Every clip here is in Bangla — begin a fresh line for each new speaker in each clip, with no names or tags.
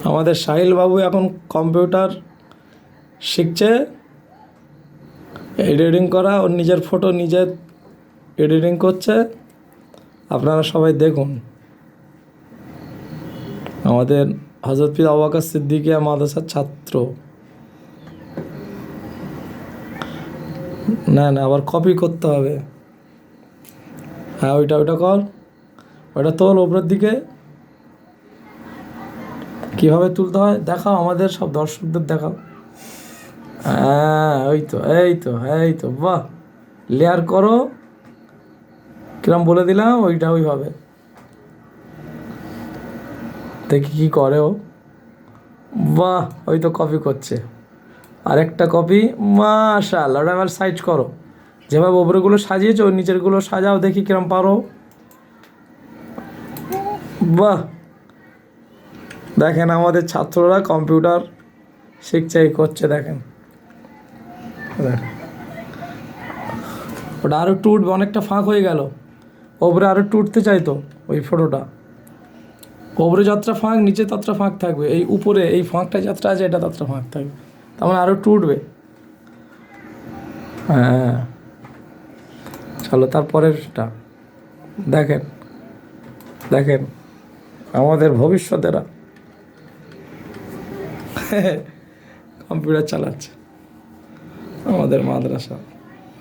আমাদের সাহিল বাবু এখন কম্পিউটার শিখছে, এডিটিং করা, ওর নিজের ফটো নিজে এডিটিং করছে। আপনারা সবাই দেখুন। আমাদের হযরত পীর আবু বকর সিদ্দিকিয়া মাদ্রাসার ছাত্র। না না, আবার কপি করতে হবে। হ্যাঁ, ওইটা কর, ওইটা তোল ওপরের দিকে। কীভাবে তুলতে হয় দেখাও, আমাদের সব দর্শকদের দেখাও। হ্যাঁ, এই তো বাহ, লেয়ার করো, কিরম বলে দিলাম, ওইভাবে দেখি কি করে ও। বাহ, ওই তো কপি করছে, আরেকটা কপি। মাশাআল্লাহ, ওটা আবার সাইজ করো, যেভাবে ওপরেগুলো সাজিয়েছো ওই নিচেরগুলো সাজাও, দেখি কিরম পারো। বাহ, দেখেন আমাদের ছাত্ররা কম্পিউটার শিখছে, এই করছে, দেখেন। ওটা আরও একটু উঠবে, অনেকটা ফাঁক হয়ে গেল, ওপরে আরও একটু উঠতে চাইতো ওই ফটোটা। ওপরে যতটা ফাঁক নিচে ততটা ফাঁক থাকবে, এই উপরে এই ফাঁকটা যতটা আছে এটা ততটা ফাঁক থাকবে, তার মানে আরও একটু উঠবে। হ্যাঁ, চলো তারপরেরটা দেখেন। দেখেন আমাদের ভবিষ্যতেরা কম্পিউটার চালাচ্ছে আমাদের মাদ্রাসা,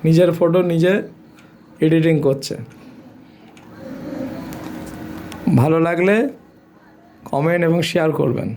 নিজের ফটো নিজে এডিটিং করছে। ভালো লাগলে কমেন্ট এবং শেয়ার করবেন।